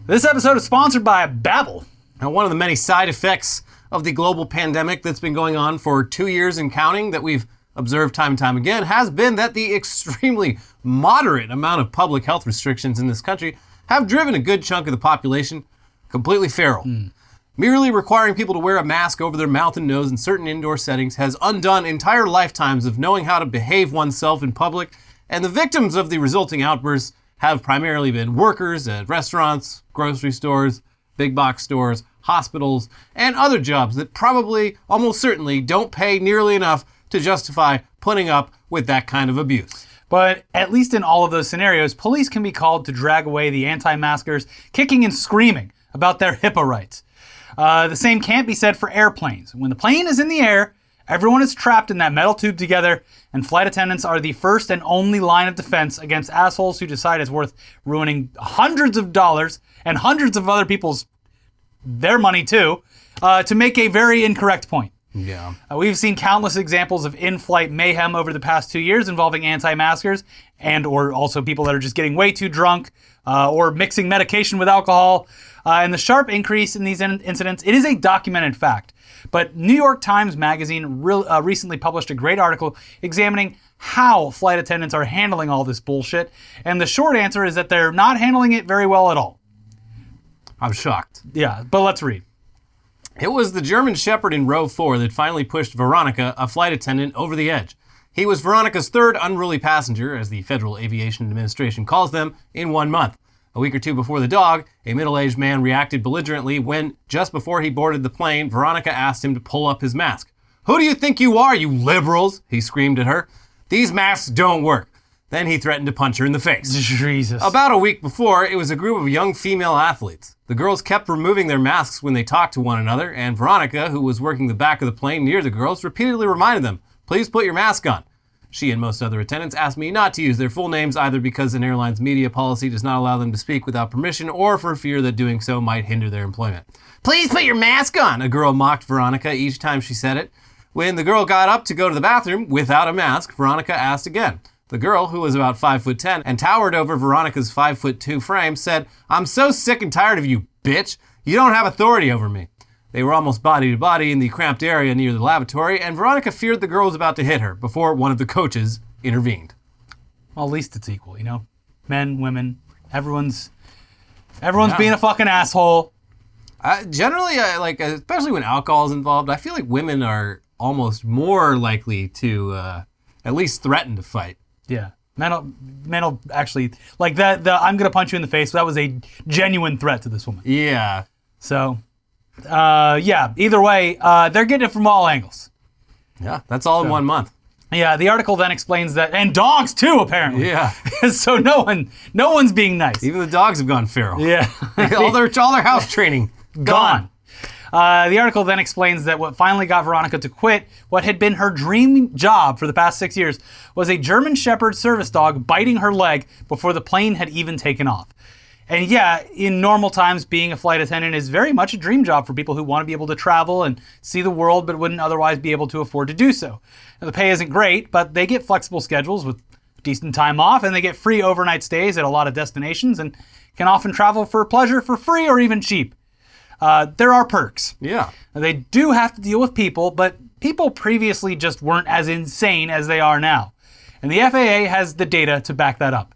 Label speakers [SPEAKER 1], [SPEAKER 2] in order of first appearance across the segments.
[SPEAKER 1] This episode is sponsored by Babbel.
[SPEAKER 2] Now, one of the many side effects of the global pandemic that's been going on for 2 years and counting that we've observed time and time again has been that the extremely moderate amount of public health restrictions in this country have driven a good chunk of the population completely feral. Merely requiring people to wear a mask over their mouth and nose in certain indoor settings has undone entire lifetimes of knowing how to behave oneself in public, and the victims of the resulting outbursts have primarily been workers at restaurants, grocery stores, big box stores, hospitals, and other jobs that probably, almost certainly, don't pay nearly enough to justify putting up with that kind of abuse.
[SPEAKER 1] But at least in all of those scenarios, police can be called to drag away the anti-maskers, kicking and screaming about their HIPAA rights. The same can't be said for airplanes. When the plane is in the air, everyone is trapped in that metal tube together, and flight attendants are the first and only line of defense against assholes who decide it's worth ruining hundreds of dollars and hundreds of other people's their money too, to make a very incorrect point.
[SPEAKER 2] Yeah.
[SPEAKER 1] We've seen countless examples of in-flight mayhem over the past 2 years involving anti-maskers and or also people that are just getting way too drunk or mixing medication with alcohol. And the sharp increase in these incidents, it is a documented fact. But New York Times Magazine recently published a great article examining how flight attendants are handling all this bullshit. And the short answer is that they're not handling it very well at all.
[SPEAKER 2] I'm shocked.
[SPEAKER 1] Yeah, but let's read.
[SPEAKER 2] It was the German Shepherd in row 4 that finally pushed Veronica, a flight attendant, over the edge. He was Veronica's third unruly passenger, as the Federal Aviation Administration calls them, in 1 month. A week or two before the dog, a middle-aged man reacted belligerently when, just before he boarded the plane, Veronica asked him to pull up his mask. "Who do you think you are, you liberals?" he screamed at her. "These masks don't work." Then he threatened to punch her in the face.
[SPEAKER 1] Jesus.
[SPEAKER 2] About a week before, it was a group of young female athletes. The girls kept removing their masks when they talked to one another, and Veronica, who was working the back of the plane near the girls, repeatedly reminded them, "Please put your mask on." She and most other attendants asked me not to use their full names, either because an airline's media policy does not allow them to speak without permission or for fear that doing so might hinder their employment. "Please put your mask on," a girl mocked Veronica each time she said it. When the girl got up to go to the bathroom without a mask, Veronica asked again. The girl, who was about 5'10" and towered over Veronica's 5'2" frame, said, "I'm so sick and tired of you, bitch. You don't have authority over me." They were almost body to body in the cramped area near the lavatory, and Veronica feared the girl was about to hit her before one of the coaches intervened.
[SPEAKER 1] Well, at least it's equal, you know? Men, women, everyone's being a fucking asshole.
[SPEAKER 2] Generally, especially when alcohol is involved, I feel like women are almost more likely to at least threaten to fight.
[SPEAKER 1] Yeah. Men will actually, like that, I'm going to punch you in the face, that was a genuine threat to this woman.
[SPEAKER 2] Yeah.
[SPEAKER 1] So, yeah, either way, they're getting it from all angles.
[SPEAKER 2] Yeah, that's all in 1 month.
[SPEAKER 1] Yeah, the article then explains that, and dogs too, apparently.
[SPEAKER 2] Yeah.
[SPEAKER 1] So no one's being nice.
[SPEAKER 2] Even the dogs have gone feral.
[SPEAKER 1] Yeah.
[SPEAKER 2] all their house training, gone.
[SPEAKER 1] The article then explains that what finally got Veronica to quit what had been her dream job for the past 6 years was a German Shepherd service dog biting her leg before the plane had even taken off. And yeah, in normal times, being a flight attendant is very much a dream job for people who want to be able to travel and see the world but wouldn't otherwise be able to afford to do so. Now, the pay isn't great, but they get flexible schedules with decent time off, and they get free overnight stays at a lot of destinations and can often travel for pleasure for free or even cheap. There are perks.
[SPEAKER 2] Yeah.
[SPEAKER 1] They do have to deal with people, but people previously just weren't as insane as they are now. And the FAA has the data to back that up.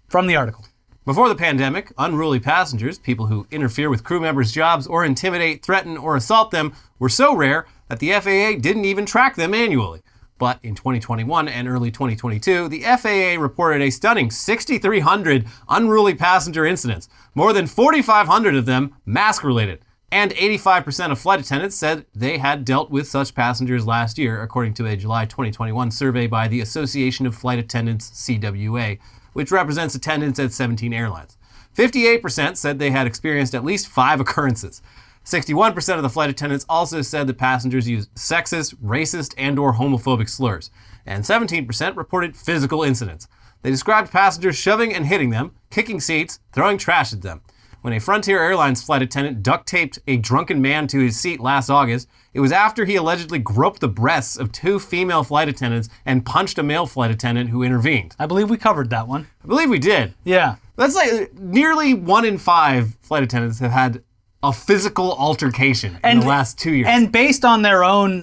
[SPEAKER 1] From the article.
[SPEAKER 2] Before the pandemic, unruly passengers, people who interfere with crew members' jobs or intimidate, threaten, or assault them, were so rare that the FAA didn't even track them annually. But in 2021 and early 2022, the FAA reported a stunning 6,300 unruly passenger incidents, more than 4,500 of them mask-related. And 85% of flight attendants said they had dealt with such passengers last year, according to a July 2021 survey by the Association of Flight Attendants, CWA, which represents attendants at 17 airlines. 58% said they had experienced at least 5 occurrences. 61% of the flight attendants also said that passengers used sexist, racist, and/or homophobic slurs. And 17% reported physical incidents. They described passengers shoving and hitting them, kicking seats, throwing trash at them. when a Frontier Airlines flight attendant duct taped a drunken man to his seat last August. It was after he allegedly groped the breasts of 2 female flight attendants and punched a male flight attendant who intervened.
[SPEAKER 1] I believe we covered that one.
[SPEAKER 2] I believe we did.
[SPEAKER 1] Yeah.
[SPEAKER 2] That's like nearly 1 in 5 flight attendants have had a physical altercation in the last 2 years.
[SPEAKER 1] And based on their own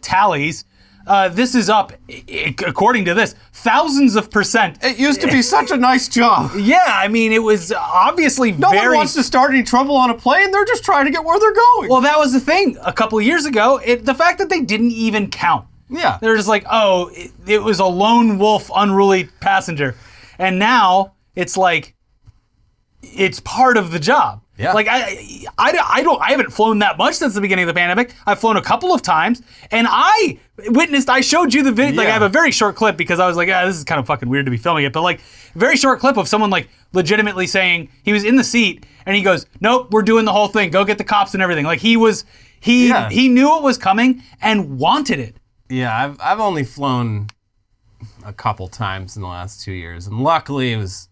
[SPEAKER 1] tallies, this is up, according to this, thousands of percent.
[SPEAKER 2] It used to be such a nice job.
[SPEAKER 1] Yeah, I mean, it was obviously
[SPEAKER 2] No one wants to start any trouble on a plane. They're just trying to get where they're going.
[SPEAKER 1] Well, that was the thing a couple of years ago. The fact that they didn't even count.
[SPEAKER 2] Yeah.
[SPEAKER 1] They're just like, oh, it was a lone wolf, unruly passenger. And now it's like, it's part of the job.
[SPEAKER 2] Yeah.
[SPEAKER 1] Like I haven't flown that much since the beginning of the pandemic. I've flown a couple of times, and I showed you the video. Like I have a very short clip because I was like, this is kind of fucking weird to be filming it, but like very short clip of someone like legitimately saying he was in the seat and he goes, nope, we're doing the whole thing. Go get the cops and everything. Like he knew it was coming and wanted it.
[SPEAKER 2] Yeah, I've only flown a couple times in the last 2 years, and luckily it was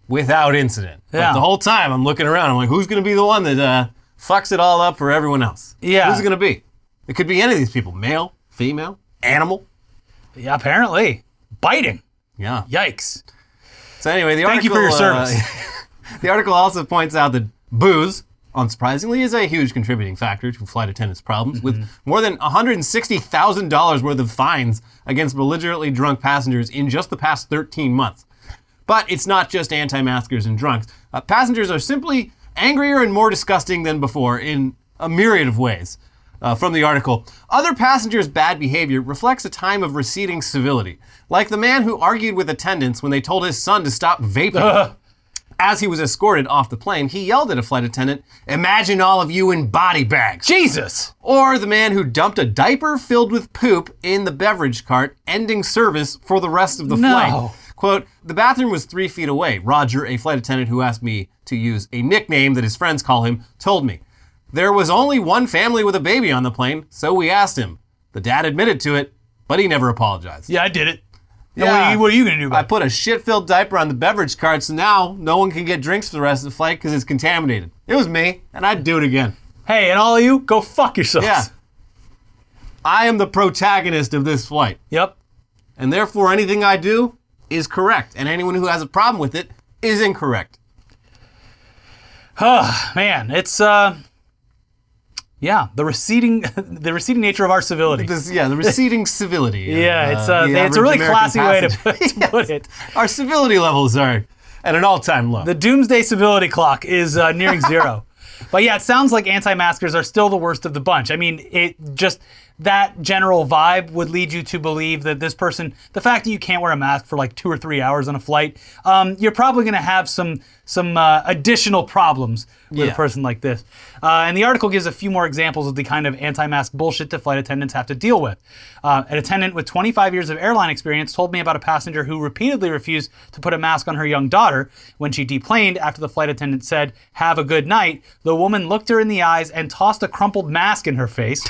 [SPEAKER 2] without incident.
[SPEAKER 1] Yeah.
[SPEAKER 2] But the whole time I'm looking around, I'm like, who's going to be the one that fucks it all up for everyone else?
[SPEAKER 1] Yeah.
[SPEAKER 2] Who's it going to be? It could be any of these people. Male, female, animal.
[SPEAKER 1] Yeah, apparently. Biting.
[SPEAKER 2] Yeah.
[SPEAKER 1] Yikes.
[SPEAKER 2] So anyway, the article...
[SPEAKER 1] Thank you for your service.
[SPEAKER 2] The article also points out that booze, unsurprisingly, is a huge contributing factor to flight attendants' problems, with more than $160,000 worth of fines against belligerently drunk passengers in just the past 13 months. But it's not just anti-maskers and drunks. Passengers are simply angrier and more disgusting than before in a myriad of ways. From the article, other passengers' bad behavior reflects a time of receding civility, like the man who argued with attendants when they told his son to stop vaping. As he was escorted off the plane, he yelled at a flight attendant, "Imagine all of you in body bags."
[SPEAKER 1] Jesus!
[SPEAKER 2] Or the man who dumped a diaper filled with poop in the beverage cart, ending service for the rest of the flight. Quote, "The bathroom was 3 feet away. Roger, a flight attendant who asked me to use a nickname that his friends call him, told me. There was only one family with a baby on the plane, so we asked him. The dad admitted to it, but he never apologized."
[SPEAKER 1] Yeah, I did it.
[SPEAKER 2] Yeah.
[SPEAKER 1] What are you going to do about
[SPEAKER 2] I
[SPEAKER 1] it?
[SPEAKER 2] put a shit-filled diaper on the beverage cart, so now no one can get drinks for the rest of the flight because it's contaminated. It was me, and I'd do it again.
[SPEAKER 1] Hey, and all of you, go fuck yourselves.
[SPEAKER 2] Yeah. I am the protagonist of this flight.
[SPEAKER 1] Yep.
[SPEAKER 2] And therefore, anything I do is correct, and anyone who has a problem with it is incorrect.
[SPEAKER 1] Oh, man, it's yeah, the receding nature of our civility.
[SPEAKER 2] The receding civility.
[SPEAKER 1] Yeah,
[SPEAKER 2] of,
[SPEAKER 1] it's a really
[SPEAKER 2] American
[SPEAKER 1] classy way to
[SPEAKER 2] passenger.
[SPEAKER 1] put it.
[SPEAKER 2] Our civility levels are at an all-time low.
[SPEAKER 1] The doomsday civility clock is nearing zero. But yeah, it sounds like anti-maskers are still the worst of the bunch. I mean, that general vibe would lead you to believe that this person, the fact that you can't wear a mask for like 2 or 3 hours on a flight, you're probably going to have some additional problems with a person like this. And the article gives a few more examples of the kind of anti-mask bullshit that flight attendants have to deal with. An attendant with 25 years of airline experience told me about a passenger who repeatedly refused to put a mask on her young daughter. When she deplaned after the flight attendant said, "Have a good night," the woman looked her in the eyes and tossed a crumpled mask in her face.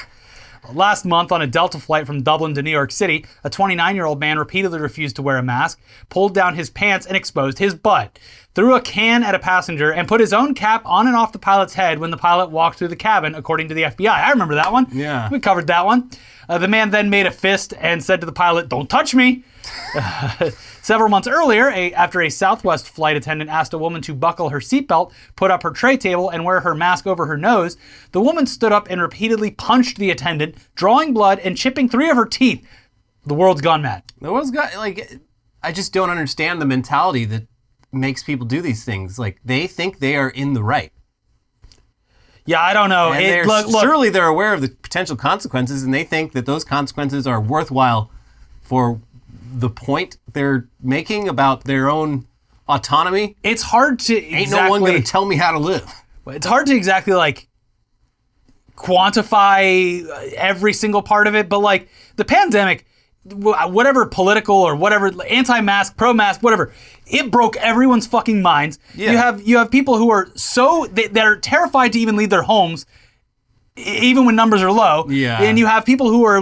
[SPEAKER 1] Last month, on a Delta flight from Dublin to New York City, a 29-year-old man repeatedly refused to wear a mask, pulled down his pants and exposed his butt, threw a can at a passenger, and put his own cap on and off the pilot's head when the pilot walked through the cabin, according to the FBI. I remember that one.
[SPEAKER 2] Yeah.
[SPEAKER 1] We covered that one. The man then made a fist and said to the pilot, "Don't touch me." Several months earlier, after a Southwest flight attendant asked a woman to buckle her seatbelt, put up her tray table, and wear her mask over her nose, the woman stood up and repeatedly punched the attendant, drawing blood and chipping 3 of her teeth. The world's gone mad.
[SPEAKER 2] The world's got, I just don't understand the mentality that makes people do these things. Like, they think they are in the right.
[SPEAKER 1] Yeah, I don't know.
[SPEAKER 2] And surely they're aware of the potential consequences, and they think that those consequences are worthwhile for the point they're making about their own autonomy.
[SPEAKER 1] It's hard to
[SPEAKER 2] Ain't no one going to tell me how to live.
[SPEAKER 1] It's hard to exactly quantify every single part of it, but the pandemic, whatever political or whatever, anti-mask, pro-mask, whatever, it broke everyone's fucking minds.
[SPEAKER 2] Yeah.
[SPEAKER 1] You have people who are they're terrified to even leave their homes, even when numbers are low.
[SPEAKER 2] Yeah.
[SPEAKER 1] And you have people who are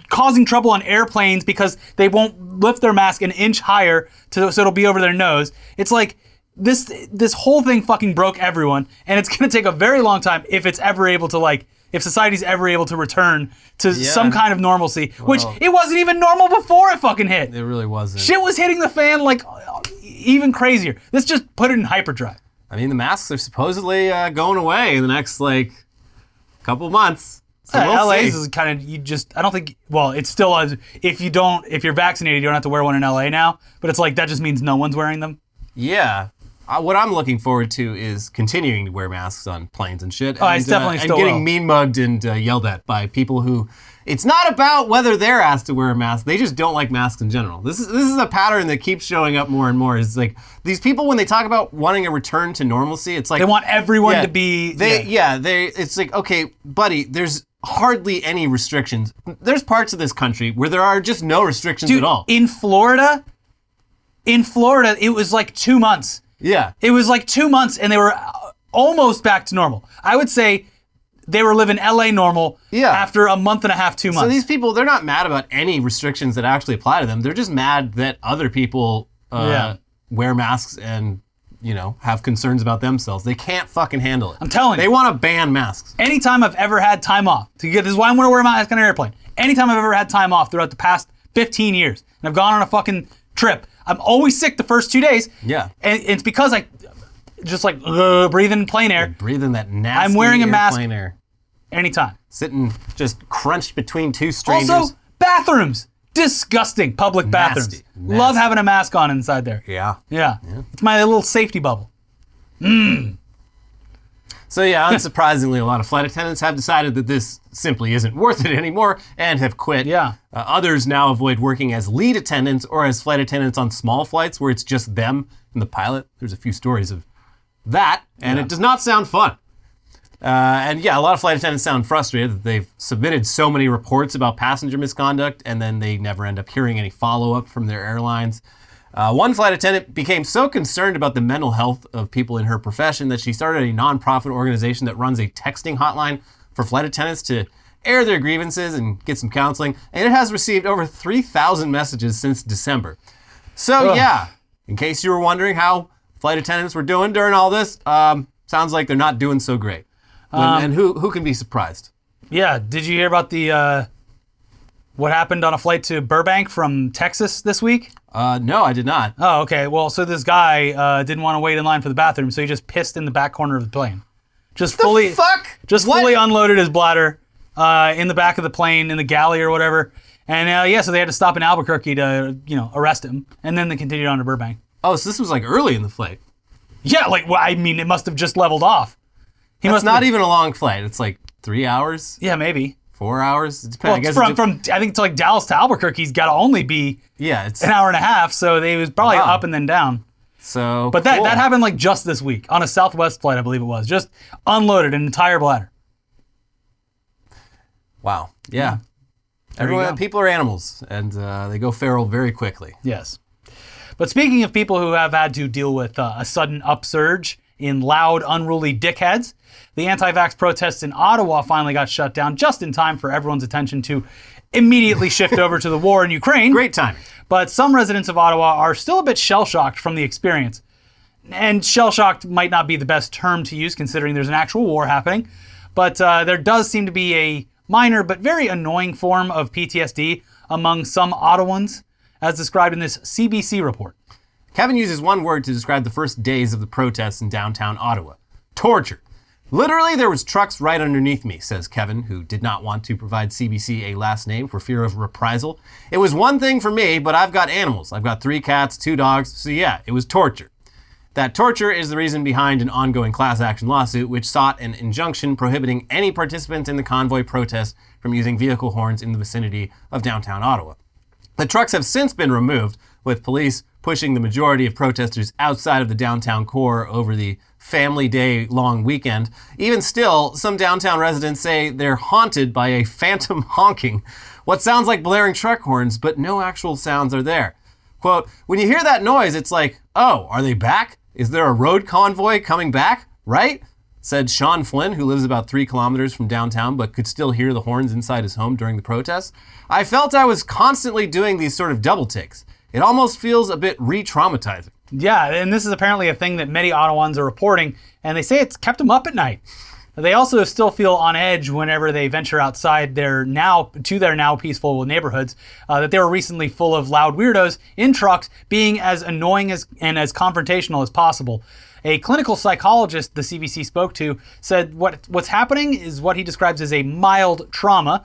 [SPEAKER 1] causing trouble on airplanes because they won't lift their mask an inch higher so it'll be over their nose. It's like, this whole thing fucking broke everyone, and it's going to take a very long time if it's ever able to, like, if society's ever able to return to some kind of normalcy, which it wasn't even normal before it fucking hit.
[SPEAKER 2] It really wasn't.
[SPEAKER 1] Shit was hitting the fan like even crazier. Let's just put it in hyperdrive.
[SPEAKER 2] I mean, the masks are supposedly going away in the next, like, couple months. So we'll
[SPEAKER 1] LA's
[SPEAKER 2] see.
[SPEAKER 1] is kind of, I don't think, well, it's still, if you're vaccinated, you don't have to wear one in LA now, but it's like, that just means no one's wearing them.
[SPEAKER 2] Yeah. What I'm looking forward to is continuing to wear masks on planes and shit.
[SPEAKER 1] Oh, it's definitely still
[SPEAKER 2] and getting
[SPEAKER 1] will.
[SPEAKER 2] mean mugged and yelled at by people who, it's not about whether they're asked to wear a mask. They just don't like masks in general. This is a pattern that keeps showing up more and more. It's like these people, when they talk about wanting a return to normalcy, it's like
[SPEAKER 1] They want everyone to be...
[SPEAKER 2] It's like, okay, buddy, there's hardly any restrictions. There's parts of this country where there are just no restrictions at all.
[SPEAKER 1] In Florida, it was like 2 months.
[SPEAKER 2] Yeah.
[SPEAKER 1] It was like 2 months, and they were almost back to normal. I would say they were living LA normal after a month and a half, 2 months.
[SPEAKER 2] So these people, they're not mad about any restrictions that actually apply to them. They're just mad that other people wear masks and, have concerns about themselves. They can't fucking handle it.
[SPEAKER 1] I'm telling you.
[SPEAKER 2] They want to ban masks.
[SPEAKER 1] Anytime I've ever had time off, this is why I'm going to wear a mask on an airplane. Anytime I've ever had time off throughout the past 15 years, and I've gone on a fucking trip, I'm always sick the first 2 days.
[SPEAKER 2] Yeah.
[SPEAKER 1] And it's because I just like breathe in plain air.
[SPEAKER 2] Breathing that nasty
[SPEAKER 1] I'm wearing a mask
[SPEAKER 2] airplane air.
[SPEAKER 1] Anytime.
[SPEAKER 2] Sitting just crunched between two strangers.
[SPEAKER 1] Also, bathrooms. Disgusting public bathrooms.
[SPEAKER 2] Nasty.
[SPEAKER 1] Love having a mask on inside there.
[SPEAKER 2] Yeah.
[SPEAKER 1] Yeah. It's my little safety bubble.
[SPEAKER 2] So yeah, unsurprisingly, a lot of flight attendants have decided that this simply isn't worth it anymore and have quit.
[SPEAKER 1] Yeah.
[SPEAKER 2] Others now avoid working as lead attendants or as flight attendants on small flights where it's just them and the pilot. There's a few stories of that, and it does not sound fun. And yeah, a lot of flight attendants sound frustrated that they've submitted so many reports about passenger misconduct and then they never end up hearing any follow-up from their airlines. One flight attendant became so concerned about the mental health of people in her profession that she started a nonprofit organization that runs a texting hotline for flight attendants to air their grievances and get some counseling. And it has received over 3,000 messages since December. So yeah, in case you were wondering how flight attendants were doing during all this, sounds like they're not doing so great. And who can be surprised?
[SPEAKER 1] Yeah, did you hear about the what happened on a flight to Burbank from Texas this week?
[SPEAKER 2] No, I did not.
[SPEAKER 1] Oh, okay. Well, so this guy didn't want to wait in line for the bathroom, so he just pissed in the back corner of the plane. Just fully unloaded his bladder in the back of the plane, in the galley or whatever. And so they had to stop in Albuquerque to, arrest him. And then they continued on to Burbank.
[SPEAKER 2] Oh, so this was like early in the flight.
[SPEAKER 1] Yeah, it must have just leveled off.
[SPEAKER 2] It's not even a long flight. It's like 3 hours.
[SPEAKER 1] Yeah, maybe.
[SPEAKER 2] 4 hours. It depends.
[SPEAKER 1] Well, from I think to like Dallas to Albuquerque's got to only be
[SPEAKER 2] it's
[SPEAKER 1] an hour and a half. So they was probably up and then down.
[SPEAKER 2] So,
[SPEAKER 1] but that happened like just this week on a Southwest flight, I believe it was. Just unloaded an entire bladder.
[SPEAKER 2] Wow. Yeah. People are animals, and they go feral very quickly.
[SPEAKER 1] Yes. But speaking of people who have had to deal with a sudden upsurge in loud, unruly dickheads, the anti-vax protests in Ottawa finally got shut down just in time for everyone's attention to immediately shift over to the war in Ukraine.
[SPEAKER 2] Great timing.
[SPEAKER 1] But some residents of Ottawa are still a bit shell-shocked from the experience. And shell-shocked might not be the best term to use considering there's an actual war happening. But there does seem to be a minor but very annoying form of PTSD among some Ottawans, as described in this CBC report.
[SPEAKER 2] Kevin uses one word to describe the first days of the protests in downtown Ottawa. Torture. Literally, there was trucks right underneath me, says Kevin, who did not want to provide CBC a last name for fear of reprisal. It was one thing for me, but I've got animals. I've got 3 cats, 2 dogs, so yeah, it was torture. That torture is the reason behind an ongoing class action lawsuit which sought an injunction prohibiting any participants in the convoy protest from using vehicle horns in the vicinity of downtown Ottawa. The trucks have since been removed, with police pushing the majority of protesters outside of the downtown core over the family day long weekend. Even still, some downtown residents say they're haunted by a phantom honking, what sounds like blaring truck horns, but no actual sounds are there. Quote, when you hear that noise, it's like, oh, are they back? Is there a road convoy coming back? Right? Said Sean Flynn, who lives about 3 kilometers from downtown, but could still hear the horns inside his home during the protests. I felt I was constantly doing these sort of double takes. It almost feels a bit re-traumatizing.
[SPEAKER 1] Yeah, and this is apparently a thing that many Ottawans are reporting, and they say it's kept them up at night. They also still feel on edge whenever they venture outside their now peaceful neighborhoods, that they were recently full of loud weirdos in trucks being as annoying and as confrontational as possible. A clinical psychologist the CBC spoke to said what's happening is what he describes as a mild trauma,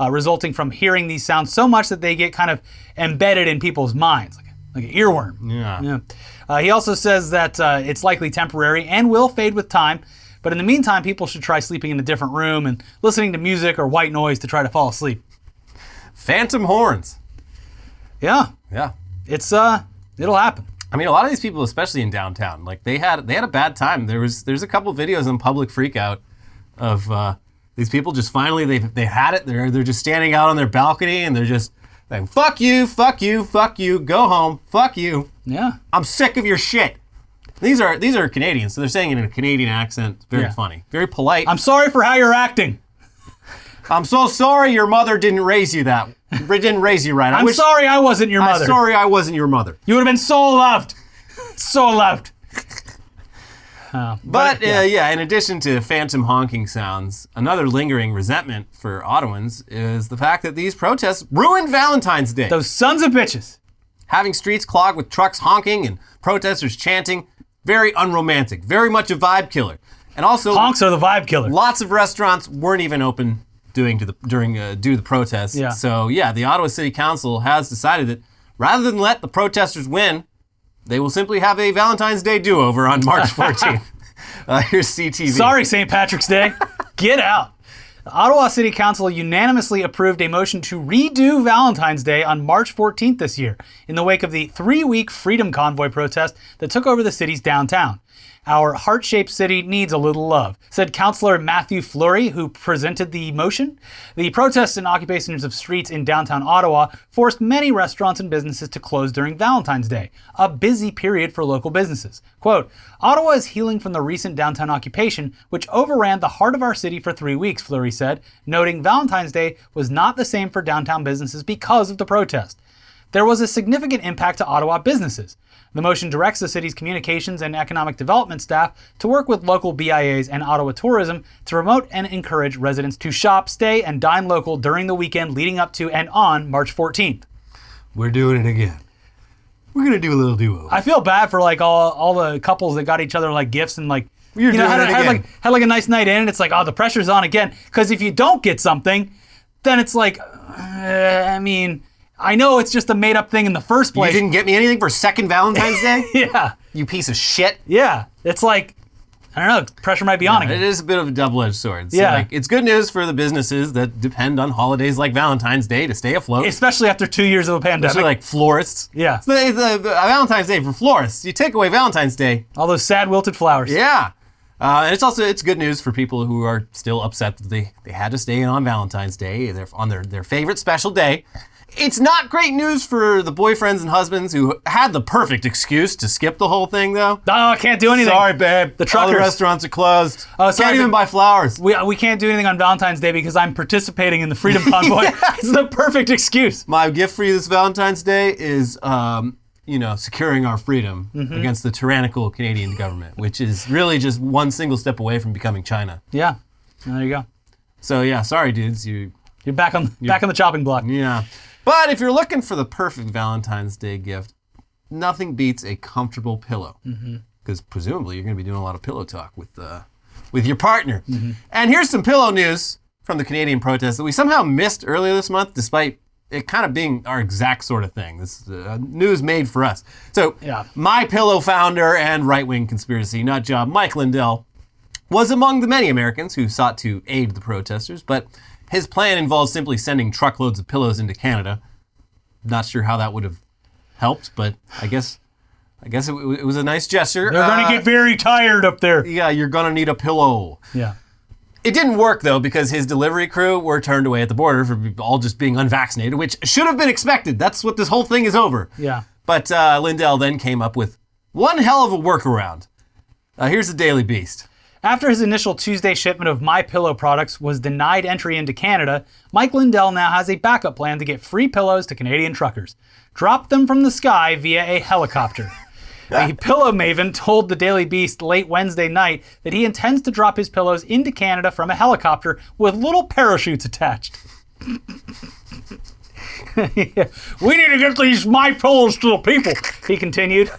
[SPEAKER 1] resulting from hearing these sounds so much that they get kind of embedded in people's minds, like an earworm.
[SPEAKER 2] Yeah.
[SPEAKER 1] He also says that it's likely temporary and will fade with time. But in the meantime, people should try sleeping in a different room and listening to music or white noise to try to fall asleep.
[SPEAKER 2] Phantom horns.
[SPEAKER 1] Yeah.
[SPEAKER 2] Yeah.
[SPEAKER 1] It'll happen.
[SPEAKER 2] I mean, a lot of these people, especially in downtown, like they had a bad time. There's a couple videos on Public Freakout of these people just finally they had it. They're just standing out on their balcony and they're just like, fuck you, fuck you, fuck you, go home, fuck you.
[SPEAKER 1] Yeah.
[SPEAKER 2] I'm sick of your shit. These are Canadians, so they're saying it in a Canadian accent. It's very funny. Very polite.
[SPEAKER 1] I'm sorry for how you're acting.
[SPEAKER 2] I'm so sorry your mother didn't raise you right.
[SPEAKER 1] I'm sorry I wasn't your mother.
[SPEAKER 2] I'm sorry I wasn't your mother.
[SPEAKER 1] You would have been so loved. So loved.
[SPEAKER 2] But in addition to phantom honking sounds, another lingering resentment for Ottawans is the fact that these protests ruined Valentine's Day.
[SPEAKER 1] Those sons of bitches.
[SPEAKER 2] Having streets clogged with trucks honking and protesters chanting, very unromantic, very much a vibe killer. And also,
[SPEAKER 1] honks are the vibe killer.
[SPEAKER 2] Lots of restaurants weren't even open due to the protests.
[SPEAKER 1] Yeah.
[SPEAKER 2] So the Ottawa City Council has decided that rather than let the protesters win, they will simply have a Valentine's Day do-over on March 14th. Here's CTV.
[SPEAKER 1] Sorry, St. Patrick's Day. Get out. The Ottawa City Council unanimously approved a motion to redo Valentine's Day on March 14th this year, in the wake of the 3-week Freedom Convoy protest that took over the city's downtown. Our heart-shaped city needs a little love, said Councillor Matthew Fleury, who presented the motion. The protests and occupations of streets in downtown Ottawa forced many restaurants and businesses to close during Valentine's Day, a busy period for local businesses. Quote, Ottawa is healing from the recent downtown occupation, which overran the heart of our city for 3 weeks, Fleury said, noting Valentine's Day was not the same for downtown businesses because of the protest. There was a significant impact to Ottawa businesses. The motion directs the city's communications and economic development staff to work with local BIAs and Ottawa Tourism to promote and encourage residents to shop, stay, and dine local during the weekend leading up to and on March 14th.
[SPEAKER 2] We're doing it again. We're going to do a little duo.
[SPEAKER 1] I feel bad for like all the couples that got each other like gifts and like, had like a nice night in and it's like, oh, the pressure's on again. Because if you don't get something, then it's like, I know it's just a made-up thing in the first place.
[SPEAKER 2] You didn't get me anything for second Valentine's Day?
[SPEAKER 1] Yeah.
[SPEAKER 2] You piece of shit.
[SPEAKER 1] Yeah. It's like, I don't know, pressure might be on again.
[SPEAKER 2] It is a bit of a double-edged sword. So
[SPEAKER 1] yeah.
[SPEAKER 2] It's good news for the businesses that depend on holidays like Valentine's Day to stay afloat.
[SPEAKER 1] Especially after 2 years of a pandemic.
[SPEAKER 2] Especially like florists.
[SPEAKER 1] Yeah.
[SPEAKER 2] It's the Valentine's Day for florists. You take away Valentine's Day.
[SPEAKER 1] All those sad wilted flowers.
[SPEAKER 2] Yeah. And it's good news for people who are still upset that they had to stay in on Valentine's Day, on their favorite special day. It's not great news for the boyfriends and husbands who had the perfect excuse to skip the whole thing, though.
[SPEAKER 1] Oh, I can't do anything.
[SPEAKER 2] Sorry, babe.
[SPEAKER 1] The truckers.
[SPEAKER 2] All the restaurants are closed.
[SPEAKER 1] Oh, sorry.
[SPEAKER 2] Can't even buy flowers.
[SPEAKER 1] We can't do anything on Valentine's Day because I'm participating in the Freedom Convoy. Yes. It's the perfect excuse.
[SPEAKER 2] My gift for you this Valentine's Day is, securing our freedom against the tyrannical Canadian government, which is really just one single step away from becoming China.
[SPEAKER 1] Yeah. There you go.
[SPEAKER 2] So yeah, sorry, dudes. You're
[SPEAKER 1] back on the chopping block.
[SPEAKER 2] Yeah. But if you're looking for the perfect Valentine's Day gift, nothing beats a comfortable pillow. Because presumably you're going to be doing a lot of pillow talk with your partner. And here's some pillow news from the Canadian protests that we somehow missed earlier this month, despite it kind of being our exact sort of thing. This is news made for us. So, My Pillow founder and right-wing conspiracy nut job Mike Lindell was among the many Americans who sought to aid the protesters, but his plan involves simply sending truckloads of pillows into Canada. Not sure how that would have helped, but I guess it was a nice gesture.
[SPEAKER 1] They're going to get very tired up there.
[SPEAKER 2] Yeah, you're going to need a pillow.
[SPEAKER 1] Yeah.
[SPEAKER 2] It didn't work, though, because his delivery crew were turned away at the border for all just being unvaccinated, which should have been expected. That's what this whole thing is over.
[SPEAKER 1] Yeah.
[SPEAKER 2] But Lindell then came up with one hell of a workaround. Here's the Daily Beast.
[SPEAKER 1] After his initial Tuesday shipment of MyPillow products was denied entry into Canada, Mike Lindell now has a backup plan to get free pillows to Canadian truckers. Drop them from the sky via a helicopter. A pillow maven told the Daily Beast late Wednesday night that he intends to drop his pillows into Canada from a helicopter with little parachutes attached. Yeah. We need to get these my pillows to the people, he continued.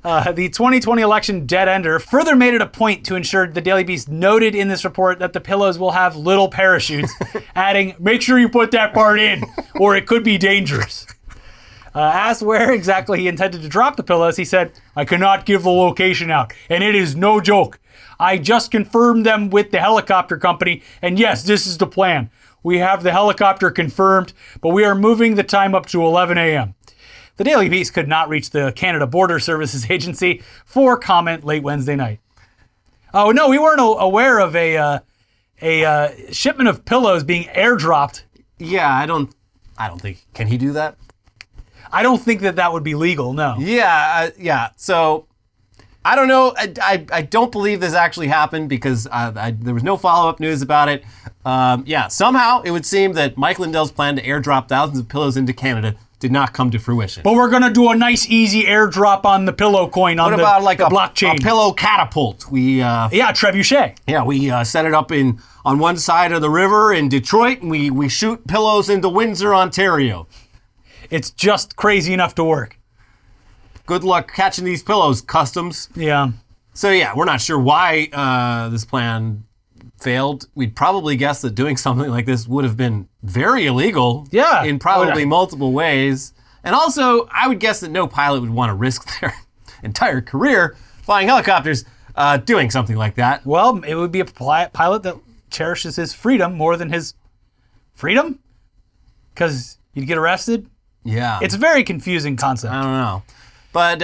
[SPEAKER 1] The 2020 election dead ender further made it a point to ensure the Daily Beast noted in this report that the pillows will have little parachutes, adding, make sure you put that part in, or it could be dangerous. Asked where exactly he intended to drop the pillows, he said, I cannot give the location out, and it is no joke. I just confirmed them with the helicopter company, and yes, this is the plan. We have the helicopter confirmed, but we are moving the time up to 11 a.m. The Daily Beast could not reach the Canada Border Services Agency for comment late Wednesday night. Oh no, we weren't aware of a shipment of pillows being airdropped.
[SPEAKER 2] Yeah, I don't think, can he do that?
[SPEAKER 1] I don't think that would be legal, no.
[SPEAKER 2] Yeah. So, I don't know. I don't believe this actually happened because there was no follow-up news about it. Somehow it would seem that Mike Lindell's plan to airdrop thousands of pillows into Canada did not come to fruition.
[SPEAKER 1] But we're going to do a nice, easy airdrop on the pillow coin on the blockchain.
[SPEAKER 2] A pillow catapult?
[SPEAKER 1] Trebuchet.
[SPEAKER 2] Yeah, we set it up on one side of the river in Detroit, and we shoot pillows into Windsor, Ontario.
[SPEAKER 1] It's just crazy enough to work.
[SPEAKER 2] Good luck catching these pillows, customs.
[SPEAKER 1] Yeah.
[SPEAKER 2] So we're not sure why this plan failed. We'd probably guess that doing something like this would have been very illegal.
[SPEAKER 1] Yeah.
[SPEAKER 2] In probably multiple ways. And also, I would guess that no pilot would want to risk their entire career flying helicopters doing something like that.
[SPEAKER 1] Well, it would be a pilot that cherishes his freedom more than his freedom? Because you'd get arrested?
[SPEAKER 2] Yeah.
[SPEAKER 1] It's a very confusing concept.
[SPEAKER 2] I don't know. But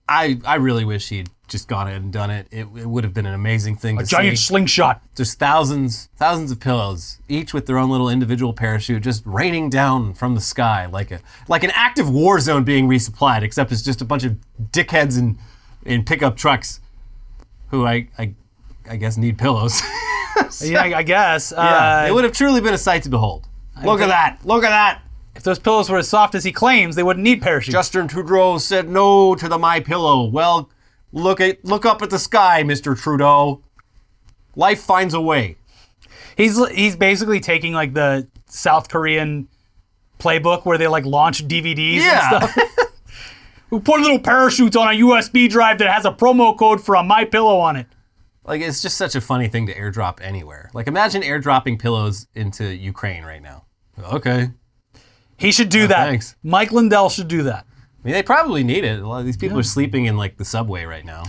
[SPEAKER 2] I really wish he'd just gone ahead and done it. It would have been an amazing thing to see.
[SPEAKER 1] A giant slingshot.
[SPEAKER 2] Just thousands of pillows, each with their own little individual parachute, just raining down from the sky like an active war zone being resupplied, except it's just a bunch of dickheads in pickup trucks who I guess need pillows.
[SPEAKER 1] So, yeah, I guess.
[SPEAKER 2] It would have truly been a sight to behold. Look at that.
[SPEAKER 1] If those pillows were as soft as he claims, they wouldn't need parachutes.
[SPEAKER 2] Justin Trudeau said no to the My Pillow. Well, look up at the sky, Mr. Trudeau. Life finds a way.
[SPEAKER 1] He's basically taking like the South Korean playbook where they like launch DVDs and stuff. We put little parachutes on a USB drive that has a promo code for a My Pillow on it.
[SPEAKER 2] Like, it's just such a funny thing to airdrop anywhere. Like, imagine airdropping pillows into Ukraine right now. Okay.
[SPEAKER 1] He should do that.
[SPEAKER 2] Thanks.
[SPEAKER 1] Mike Lindell should do that.
[SPEAKER 2] I mean, they probably need it. A lot of these people are sleeping in like the subway right now.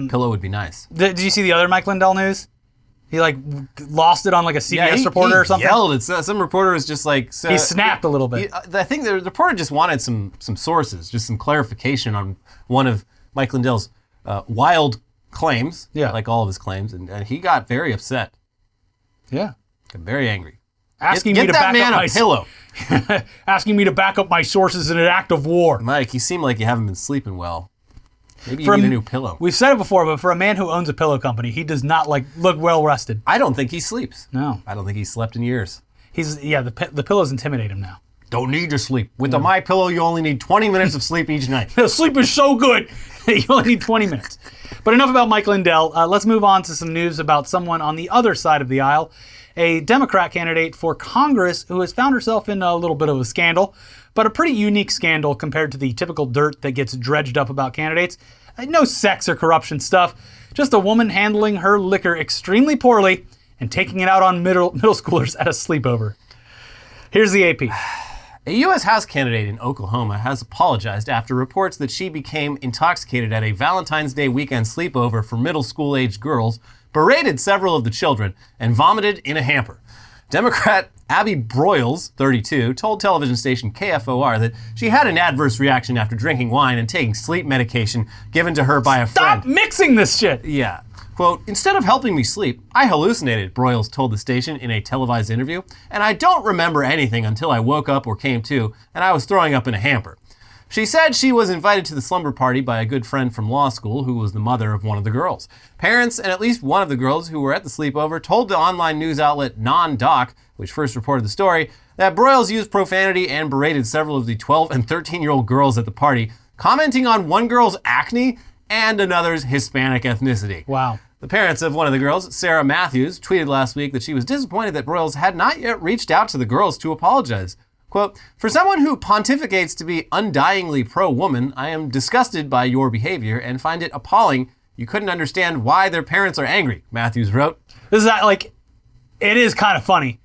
[SPEAKER 2] Pillow would be nice.
[SPEAKER 1] Did you see the other Mike Lindell news? He like lost it on like a CBS reporter or something.
[SPEAKER 2] Yelled at some reporter was just like
[SPEAKER 1] he snapped a little bit.
[SPEAKER 2] I think the reporter just wanted some sources, just some clarification on one of Mike Lindell's wild claims.
[SPEAKER 1] Yeah,
[SPEAKER 2] like all of his claims, and he got very upset.
[SPEAKER 1] Yeah,
[SPEAKER 2] got very angry.
[SPEAKER 1] Asking me to back up my
[SPEAKER 2] pillow.
[SPEAKER 1] Asking me to back up my sources in an act of war.
[SPEAKER 2] Mike, you seem like you haven't been sleeping well. Maybe you need a new pillow.
[SPEAKER 1] We've said it before, but for a man who owns a pillow company, he does not look well rested.
[SPEAKER 2] I don't think he sleeps.
[SPEAKER 1] No.
[SPEAKER 2] I don't think he's slept in years.
[SPEAKER 1] The pillows intimidate him now.
[SPEAKER 2] Don't need to sleep. With the My Pillow, you only need 20 minutes of sleep each night.
[SPEAKER 1] The sleep is so good. You only need 20 minutes. But enough about Mike Lindell. Let's move on to some news about someone on the other side of the aisle. A Democrat candidate for Congress who has found herself in a little bit of a scandal, but a pretty unique scandal compared to the typical dirt that gets dredged up about candidates. No sex or corruption stuff, just a woman handling her liquor extremely poorly and taking it out on middle schoolers at a sleepover. Here's the AP.
[SPEAKER 2] A U.S. House candidate in Oklahoma has apologized after reports that she became intoxicated at a Valentine's Day weekend sleepover for middle school-aged girls, berated several of the children, and vomited in a hamper. Democrat Abby Broyles, 32, told television station KFOR that she had an adverse reaction after drinking wine and taking sleep medication given to her by a friend.
[SPEAKER 1] Stop mixing this shit!
[SPEAKER 2] Yeah. Quote, instead of helping me sleep, I hallucinated, Broyles told the station in a televised interview, and I don't remember anything until I woke up or came to, and I was throwing up in a hamper. She said she was invited to the slumber party by a good friend from law school who was the mother of one of the girls. Parents and at least one of the girls who were at the sleepover told the online news outlet Non-Doc, which first reported the story, that Broyles used profanity and berated several of the 12 and 13-year-old girls at the party, commenting on one girl's acne and another's Hispanic ethnicity.
[SPEAKER 1] Wow.
[SPEAKER 2] The parents of one of the girls, Sarah Matthews, tweeted last week that she was disappointed that Broyles had not yet reached out to the girls to apologize. Quote, "For someone who pontificates to be undyingly pro-woman, I am disgusted by your behavior and find it appalling you couldn't understand why their parents are angry," Matthews wrote.
[SPEAKER 1] This is like, it is kind of funny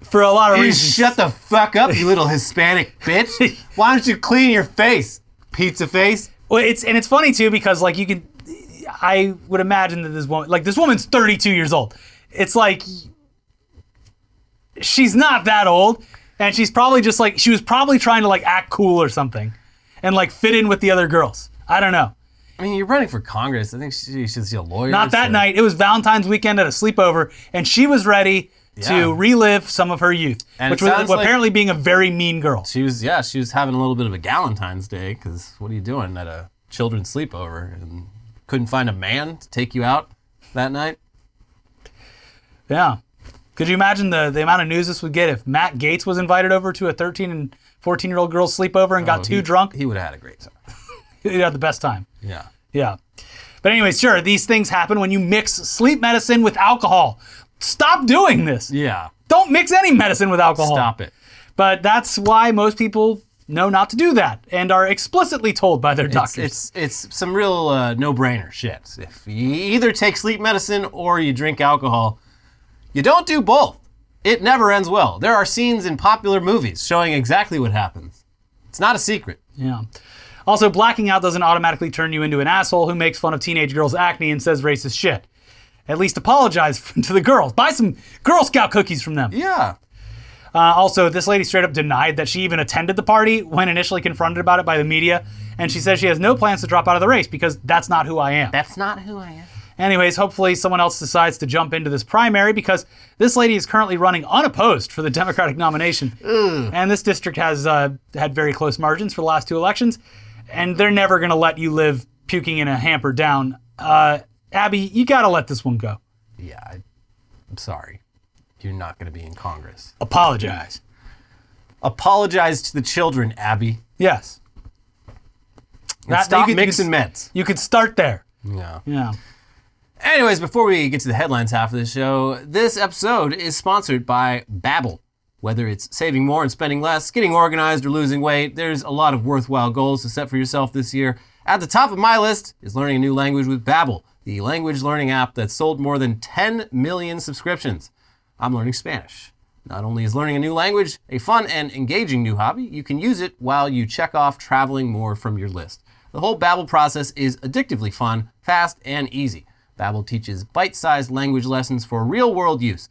[SPEAKER 1] for a lot of
[SPEAKER 2] You
[SPEAKER 1] reasons.
[SPEAKER 2] shut the fuck up, you little Hispanic bitch. Why don't you clean your face, pizza face?
[SPEAKER 1] Well, it's funny too because like I would imagine that this woman's 32 years old. It's like she's not that old, and she's probably just like she was probably trying to like act cool or something, and like fit in with the other girls. I don't know.
[SPEAKER 2] I mean, you're running for Congress. I think she should see a lawyer.
[SPEAKER 1] Not that night. It was Valentine's weekend at a sleepover, and she was ready to relive some of her youth,
[SPEAKER 2] And
[SPEAKER 1] which
[SPEAKER 2] it
[SPEAKER 1] was
[SPEAKER 2] sounds like
[SPEAKER 1] apparently being a very mean girl.
[SPEAKER 2] She was having a little bit of a Galentine's Day, because what are you doing at a children's sleepover and couldn't find a man to take you out that night?
[SPEAKER 1] Yeah. Could you imagine the amount of news this would get if Matt Gaetz was invited over to a 13 and 14-year-old girl's sleepover and got too drunk?
[SPEAKER 2] He would have had a great time.
[SPEAKER 1] He'd have the best time.
[SPEAKER 2] Yeah.
[SPEAKER 1] Yeah. But anyways, sure, these things happen when you mix sleep medicine with alcohol. Stop doing this.
[SPEAKER 2] Yeah.
[SPEAKER 1] Don't mix any medicine with alcohol.
[SPEAKER 2] Stop it.
[SPEAKER 1] But that's why most people know not to do that and are explicitly told by their doctors.
[SPEAKER 2] It's some real no-brainer shit. If you either take sleep medicine or you drink alcohol, you don't do both. It never ends well. There are scenes in popular movies showing exactly what happens. It's not a secret.
[SPEAKER 1] Yeah. Also, blacking out doesn't automatically turn you into an asshole who makes fun of teenage girls' acne and says racist shit. At least apologize to the girls. Buy some Girl Scout cookies from them.
[SPEAKER 2] Yeah.
[SPEAKER 1] Also, this lady straight up denied that she even attended the party when initially confronted about it by the media. And she says she has no plans to drop out of the race because that's not who I am.
[SPEAKER 2] That's not who I am.
[SPEAKER 1] Anyways, hopefully someone else decides to jump into this primary because this lady is currently running unopposed for the Democratic nomination. And this district has had very close margins for the last two elections. And they're never going to let you live puking in a hamper down. Abby, you got to let this one go.
[SPEAKER 2] Yeah, I'm sorry. You're not going to be in Congress.
[SPEAKER 1] Apologize.
[SPEAKER 2] Apologize to the children, Abby.
[SPEAKER 1] Yes.
[SPEAKER 2] And stop mixing meds.
[SPEAKER 1] You could start there.
[SPEAKER 2] Yeah.
[SPEAKER 1] Yeah.
[SPEAKER 2] Anyways, before we get to the headlines half of the show, this episode is sponsored by Babbel. Whether it's saving more and spending less, getting organized, or losing weight, there's a lot of worthwhile goals to set for yourself this year. At the top of my list is learning a new language with Babbel, the language learning app that's sold more than 10 million subscriptions. I'm learning Spanish. Not only is learning a new language a fun and engaging new hobby, you can use it while you check off traveling more from your list. The whole Babbel process is addictively fun, fast, and easy. Babbel teaches bite-sized language lessons for real-world use.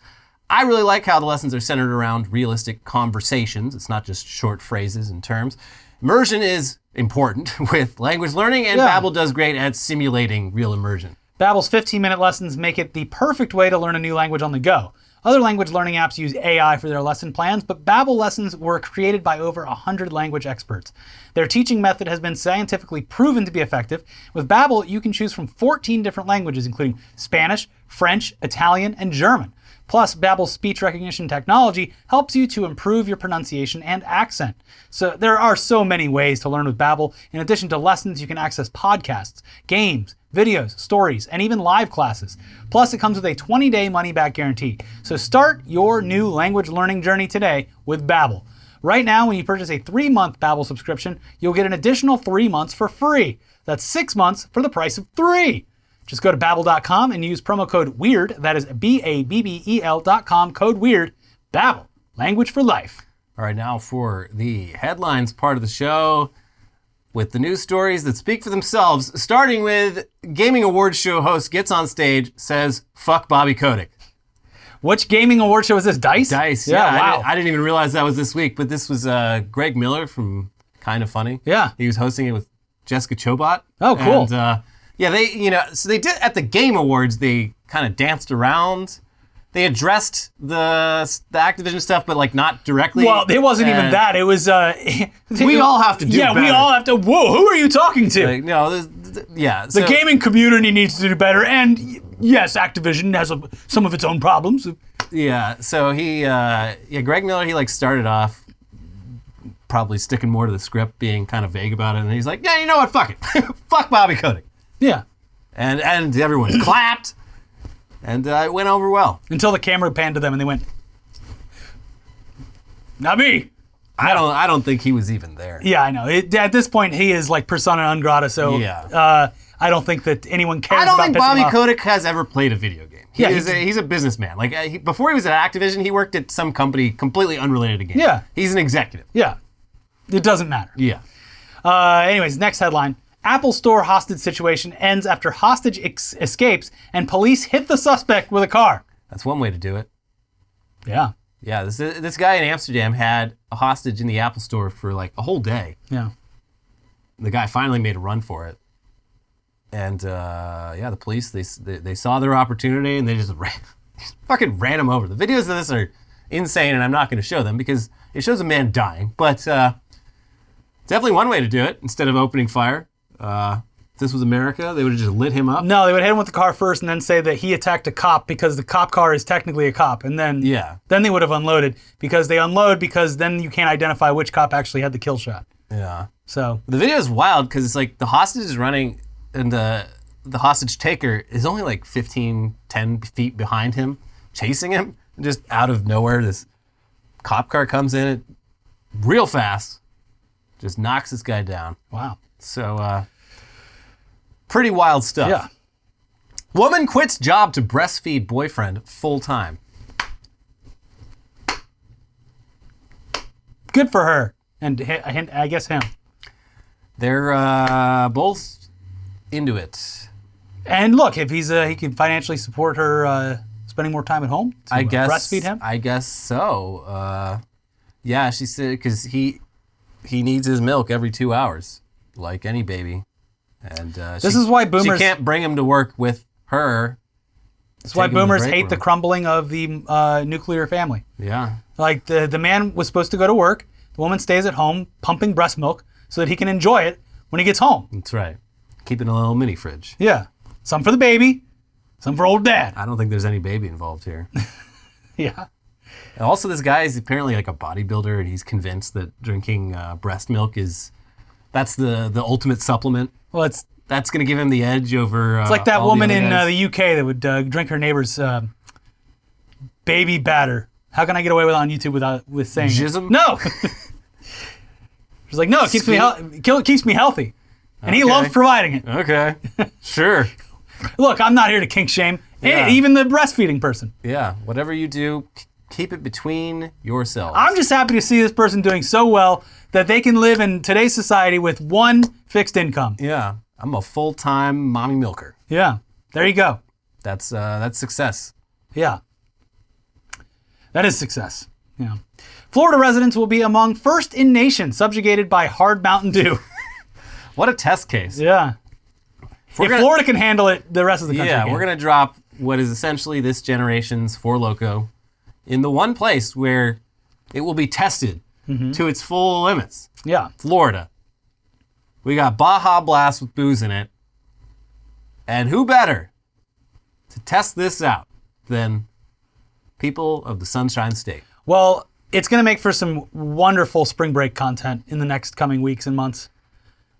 [SPEAKER 2] I really like how the lessons are centered around realistic conversations. It's not just short phrases and terms. Immersion is important with language learning, and Babbel does great at simulating real immersion.
[SPEAKER 1] Babbel's 15-minute lessons make it the perfect way to learn a new language on the go. Other language learning apps use AI for their lesson plans, but Babbel lessons were created by over 100 language experts. Their teaching method has been scientifically proven to be effective. With Babbel, you can choose from 14 different languages, including Spanish, French, Italian, and German. Plus, Babbel's speech recognition technology helps you to improve your pronunciation and accent. So there are so many ways to learn with Babbel. In addition to lessons, you can access podcasts, games, videos, stories, and even live classes. Plus, it comes with a 20-day money-back guarantee. So start your new language learning journey today with Babbel. Right now, when you purchase a 3-month Babbel subscription, you'll get an additional 3 months for free. That's 6 months for the price of 3. Just go to Babbel.com and use promo code WEIRD, that is BABBEL.com, code WEIRD, Babbel, language for life.
[SPEAKER 2] All right, now for the headlines part of the show, with the news stories that speak for themselves, starting with Gaming Awards show host gets on stage, says, "Fuck Bobby Kotick."
[SPEAKER 1] Which gaming award show is this? DICE?
[SPEAKER 2] DICE,
[SPEAKER 1] Yeah, wow.
[SPEAKER 2] I didn't even realize that was this week, but this was Greg Miller from Kind of Funny.
[SPEAKER 1] Yeah.
[SPEAKER 2] He was hosting it with Jessica Chobot.
[SPEAKER 1] Oh, cool.
[SPEAKER 2] And, so they did, at the Game Awards, they kind of danced around. They addressed the Activision stuff, but like not directly.
[SPEAKER 1] Well, it wasn't even that. It was...
[SPEAKER 2] we all have to do better.
[SPEAKER 1] Yeah, we all have to... Whoa, who are you talking to?
[SPEAKER 2] Like, no,
[SPEAKER 1] The gaming community needs to do better, and yes, Activision has some of its own problems.
[SPEAKER 2] Yeah, so Greg Miller, he like started off probably sticking more to the script, being kind of vague about it. And he's like, yeah, you know what? Fuck it. Fuck Bobby Kotick.
[SPEAKER 1] Yeah.
[SPEAKER 2] And everyone clapped. And it went over well.
[SPEAKER 1] Until the camera panned to them and they went, not me.
[SPEAKER 2] I don't think he was even there.
[SPEAKER 1] Yeah, I know. At this point, he is like persona non grata, so I don't think that anyone cares about
[SPEAKER 2] I don't think Bobby
[SPEAKER 1] him off.
[SPEAKER 2] Kotick has ever played a video game. He's a businessman. Like before he was at Activision, he worked at some company completely unrelated to games.
[SPEAKER 1] Yeah.
[SPEAKER 2] He's an executive.
[SPEAKER 1] Yeah. It doesn't matter.
[SPEAKER 2] Yeah.
[SPEAKER 1] Anyways, next headline. Apple Store hostage situation ends after hostage escapes and police hit the suspect with a car.
[SPEAKER 2] That's one way to do it.
[SPEAKER 1] Yeah.
[SPEAKER 2] Yeah, this guy in Amsterdam had a hostage in the Apple Store for like a whole day.
[SPEAKER 1] Yeah.
[SPEAKER 2] The guy finally made a run for it. And the police, they saw their opportunity and they just fucking ran him over. The videos of this are insane and I'm not going to show them because it shows a man dying. But definitely one way to do it instead of opening fire. If this was America, they would have just lit him up.
[SPEAKER 1] No, they would hit him with the car first and then say that he attacked a cop because the cop car is technically a cop. And then they would have unloaded because they unload because then you can't identify which cop actually had the kill shot.
[SPEAKER 2] Yeah.
[SPEAKER 1] So
[SPEAKER 2] the video is wild because it's like the hostage is running and the hostage taker is only like 10 feet behind him, chasing him. And just out of nowhere, this cop car comes in real fast, just knocks this guy down.
[SPEAKER 1] Wow.
[SPEAKER 2] So, pretty wild stuff.
[SPEAKER 1] Yeah.
[SPEAKER 2] Woman quits job to breastfeed boyfriend full time.
[SPEAKER 1] Good for her. And I guess him.
[SPEAKER 2] They're both into it.
[SPEAKER 1] And look, if he can financially support her spending more time at home to breastfeed him.
[SPEAKER 2] I guess so. Yeah, she said because he needs his milk every 2 hours, like any baby. And
[SPEAKER 1] this is why boomers...
[SPEAKER 2] She can't bring him to work with her.
[SPEAKER 1] That's why boomers hate the crumbling of the nuclear family.
[SPEAKER 2] Yeah.
[SPEAKER 1] Like the man was supposed to go to work. The woman stays at home pumping breast milk so that he can enjoy it when he gets home.
[SPEAKER 2] That's right. Keeping a little mini fridge.
[SPEAKER 1] Yeah. Some for the baby, some for old dad.
[SPEAKER 2] I don't think there's any baby involved here.
[SPEAKER 1] Yeah.
[SPEAKER 2] And also, this guy is apparently like a bodybuilder, and he's convinced that drinking breast milk that's the ultimate supplement.
[SPEAKER 1] Well,
[SPEAKER 2] that's going to give him the edge over.
[SPEAKER 1] It's like that woman in the UK that would drink her neighbor's baby batter. How can I get away with it on YouTube with saying
[SPEAKER 2] jism?
[SPEAKER 1] No. She's like, no, it keeps me healthy, and he loves providing it.
[SPEAKER 2] Okay, sure.
[SPEAKER 1] Look, I'm not here to kink shame.
[SPEAKER 2] Yeah.
[SPEAKER 1] Even the breastfeeding person.
[SPEAKER 2] Yeah, whatever you do, keep it between yourselves.
[SPEAKER 1] I'm just happy to see this person doing so well that they can live in today's society with one fixed income.
[SPEAKER 2] Yeah, I'm a full-time mommy milker.
[SPEAKER 1] Yeah, there you go.
[SPEAKER 2] That's success.
[SPEAKER 1] Yeah, that is success. Yeah, Florida residents will be among first in nation subjugated by hard Mountain Dew.
[SPEAKER 2] What a test case.
[SPEAKER 1] Yeah. If Florida can handle it, the rest of the country can.
[SPEAKER 2] We're going to drop what is essentially this generation's Four Loko in the one place where it will be tested to its full limits.
[SPEAKER 1] Yeah.
[SPEAKER 2] Florida. We got Baja Blast with booze in it. And who better to test this out than people of the Sunshine State?
[SPEAKER 1] Well, it's going to make for some wonderful spring break content in the next coming weeks and months.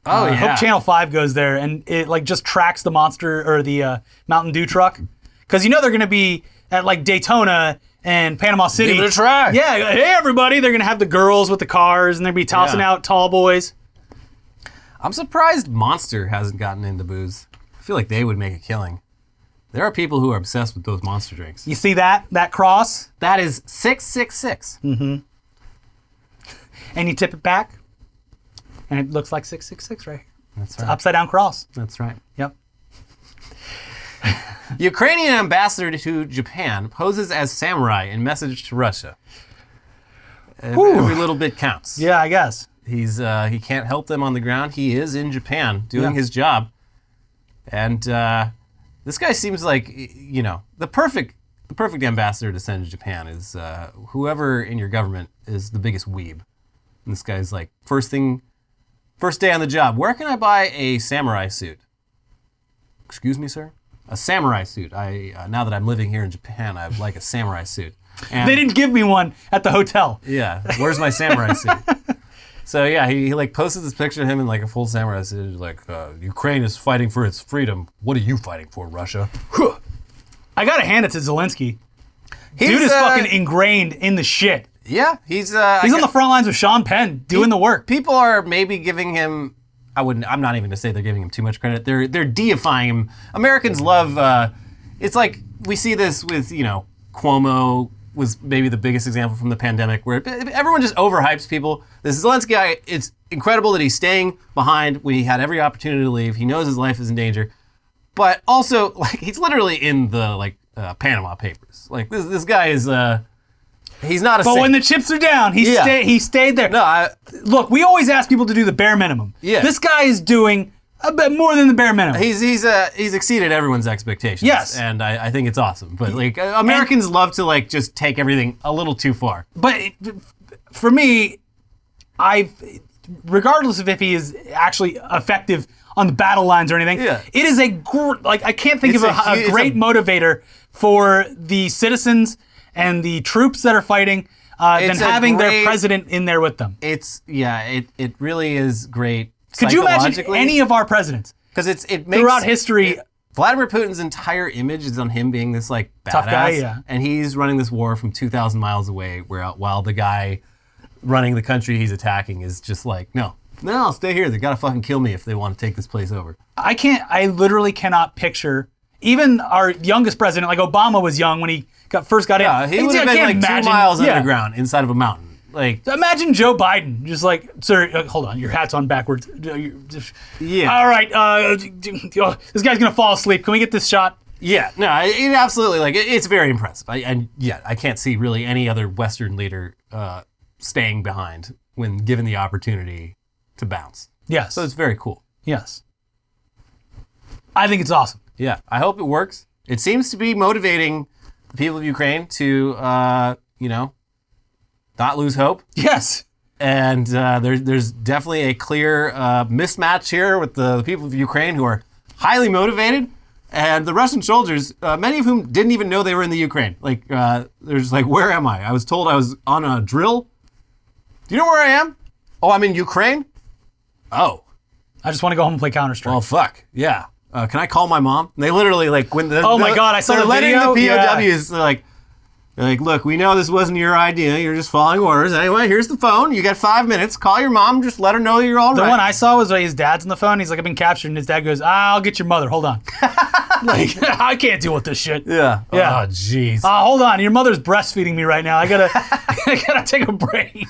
[SPEAKER 2] Oh, yeah.
[SPEAKER 1] I hope Channel 5 goes there and it like just tracks the Monster or the Mountain Dew truck. Because you know they're going to be at like Daytona and Panama City.
[SPEAKER 2] Give it a try.
[SPEAKER 1] Yeah. Hey, everybody. They're going to have the girls with the cars and they'll be tossing out tall boys.
[SPEAKER 2] I'm surprised Monster hasn't gotten into booze. I feel like they would make a killing. There are people who are obsessed with those Monster drinks.
[SPEAKER 1] You see that cross?
[SPEAKER 2] That is 666.
[SPEAKER 1] Mm-hmm. And you tip it back. And it looks like 666 right here.
[SPEAKER 2] That's right.
[SPEAKER 1] It's an upside down cross.
[SPEAKER 2] That's right.
[SPEAKER 1] Yep.
[SPEAKER 2] Ukrainian ambassador to Japan poses as samurai in message to Russia. Every little bit counts.
[SPEAKER 1] Yeah, I guess.
[SPEAKER 2] He can't help them on the ground. He is in Japan doing his job. And this guy seems like, the perfect ambassador to send to Japan is whoever in your government is the biggest weeb. And this guy's like, first day on the job, where can I buy a samurai suit? Excuse me, sir? A samurai suit. Now that I'm living here in Japan, I'd like a samurai suit. And
[SPEAKER 1] they didn't give me one at the hotel.
[SPEAKER 2] Yeah, where's my samurai suit? So yeah, he like posted this picture of him in like a full samurai suit, like Ukraine is fighting for its freedom. What are you fighting for, Russia?
[SPEAKER 1] I gotta hand it to Zelensky. Dude is fucking ingrained in the shit.
[SPEAKER 2] Yeah, he's
[SPEAKER 1] on the front lines with Sean Penn doing the work.
[SPEAKER 2] People are maybe giving him. I'm not even gonna say they're giving him too much credit. They're deifying him. Americans love. It's like we see this with Cuomo was maybe the biggest example from the pandemic, where everyone just overhypes people. This Zelensky guy, it's incredible that he's staying behind when he had every opportunity to leave. He knows his life is in danger, but also like he's literally in the Panama Papers. Like this guy is. He's not a. But
[SPEAKER 1] when the chips are down, he stayed there.
[SPEAKER 2] No,
[SPEAKER 1] look, we always ask people to do the bare minimum.
[SPEAKER 2] Yeah.
[SPEAKER 1] This guy is doing a bit more than the bare minimum.
[SPEAKER 2] He's exceeded everyone's expectations.
[SPEAKER 1] Yes,
[SPEAKER 2] and I think it's awesome. But Americans love to just take everything a little too far.
[SPEAKER 1] But for me, regardless of if he is actually effective on the battle lines or anything, it is I can't think of a great motivator for the citizens and the troops that are fighting than having their president in there with them.
[SPEAKER 2] It really is great.
[SPEAKER 1] Could you imagine any of our presidents?
[SPEAKER 2] Because it makes
[SPEAKER 1] throughout history.
[SPEAKER 2] Vladimir Putin's entire image is on him being this badass,
[SPEAKER 1] tough guy,
[SPEAKER 2] and he's running this war from 2,000 miles away, while the guy running the country he's attacking is just like, no, I'll stay here. They gotta fucking kill me if they want to take this place over. I literally cannot picture. Even our youngest president, like Obama, was young when he first got in. Yeah, he would have been 2 miles underground inside of a mountain.
[SPEAKER 1] Imagine Joe Biden, just like, sir, hold on, your hat's on backwards.
[SPEAKER 2] Yeah.
[SPEAKER 1] All right, this guy's gonna fall asleep. Can we get this shot?
[SPEAKER 2] Yeah, no, it absolutely, it's very impressive. I can't see really any other Western leader staying behind when given the opportunity to bounce.
[SPEAKER 1] Yes.
[SPEAKER 2] So it's very cool.
[SPEAKER 1] Yes. I think it's awesome.
[SPEAKER 2] Yeah, I hope it works. It seems to be motivating the people of Ukraine to, not lose hope.
[SPEAKER 1] Yes.
[SPEAKER 2] And there's definitely a clear mismatch here with the people of Ukraine who are highly motivated, and the Russian soldiers, many of whom didn't even know they were in the Ukraine. They're just like, where am I? I was told I was on a drill. Do you know where I am? Oh, I'm in Ukraine? Oh.
[SPEAKER 1] I just want to go home and play Counter-Strike.
[SPEAKER 2] Oh, fuck. Yeah. Can I call my mom? And they literally when the
[SPEAKER 1] my God, I saw the video.
[SPEAKER 2] Letting the POWs they're like, look, we know this wasn't your idea. You're just following orders. Anyway, here's the phone. You got 5 minutes. Call your mom. Just let her know you're all right.
[SPEAKER 1] The one I saw was his dad's on the phone. He's like, I've been captured. And his dad goes, I'll get your mother. Hold on. I can't deal with this shit.
[SPEAKER 2] Yeah.
[SPEAKER 1] Yeah.
[SPEAKER 2] Oh, jeez.
[SPEAKER 1] Hold on. Your mother's breastfeeding me right now. I gotta take a break.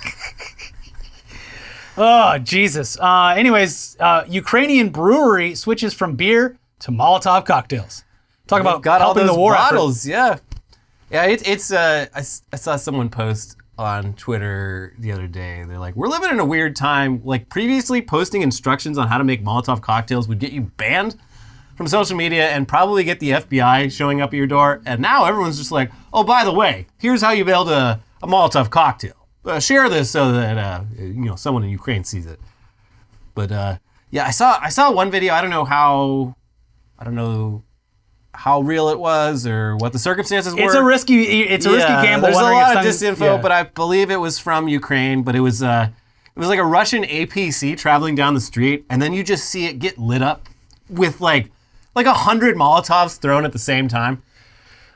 [SPEAKER 1] Oh, Jesus. Anyways, Ukrainian brewery switches from beer to Molotov cocktails. Talk about helping the war
[SPEAKER 2] bottles,
[SPEAKER 1] effort.
[SPEAKER 2] Yeah, it's. I saw someone post on Twitter the other day. They're like, we're living in a weird time. Like, previously posting instructions on how to make Molotov cocktails would get you banned from social media and probably get the FBI showing up at your door. And now everyone's just like, oh, by the way, here's how you build a Molotov cocktail. Share this so that someone in Ukraine sees it. But I saw one video. I don't know how real it was or what the circumstances were.
[SPEAKER 1] It's a risky gamble.
[SPEAKER 2] There's a lot of disinfo, but I believe it was from Ukraine. But it was like a Russian APC traveling down the street, and then you just see it get lit up with like 100 Molotovs thrown at the same time.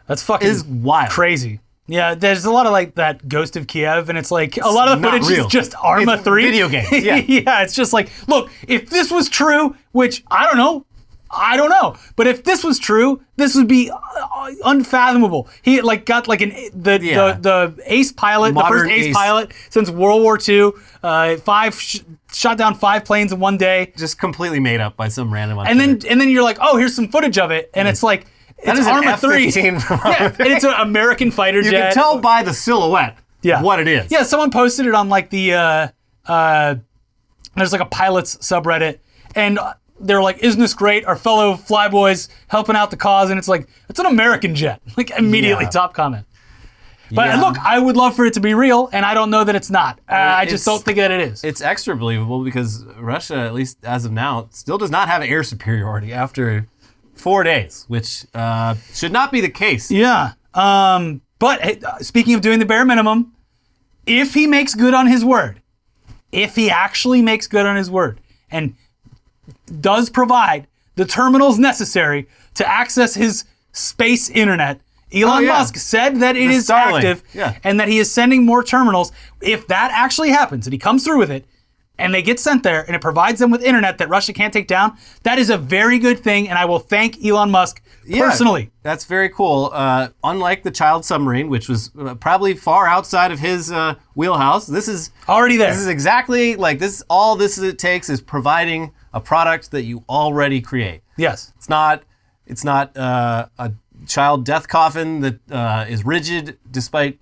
[SPEAKER 1] That's fucking
[SPEAKER 2] is wild,
[SPEAKER 1] crazy. Yeah, there's a lot of that Ghost of Kiev, and it's like a lot of the footage is just Arma 3
[SPEAKER 2] video games. Yeah,
[SPEAKER 1] yeah, it's just like, look, if this was true, which I don't know, but if this was true, this would be unfathomable. He got the ace pilot, the first ace pilot since World War II. Shot down 5 planes in one day,
[SPEAKER 2] just completely made up by some random.
[SPEAKER 1] And then you're like, oh, here's some footage of it, and it's like.
[SPEAKER 2] That is
[SPEAKER 1] Arma
[SPEAKER 2] an F-15
[SPEAKER 1] from Arma 3. And it's an American fighter jet.
[SPEAKER 2] You can tell by the silhouette what it is.
[SPEAKER 1] Yeah, someone posted it on there's like a pilot's subreddit, and they're like, isn't this great? Our fellow flyboys helping out the cause, and it's like, it's an American jet. Immediately top comment. But look, I would love for it to be real, and I don't know that it's not. I just don't think that it is.
[SPEAKER 2] It's extra believable because Russia, at least as of now, still does not have air superiority after 4 days, which should not be the case.
[SPEAKER 1] Yeah. But hey, speaking of doing the bare minimum, if he makes good on his word, if he actually makes good on his word and does provide the terminals necessary to access his space internet. Elon Musk said that it is active and that he is sending more terminals. If that actually happens and he comes through with it and they get sent there and it provides them with internet that Russia can't take down, that is a very good thing, and I will thank Elon Musk personally.
[SPEAKER 2] That's very cool. Unlike the child submarine, which was probably far outside of his wheelhouse, this is
[SPEAKER 1] already there.
[SPEAKER 2] This is exactly like this. All this it takes is providing a product that you already create.
[SPEAKER 1] Yes.
[SPEAKER 2] It's not a child death coffin that is rigid despite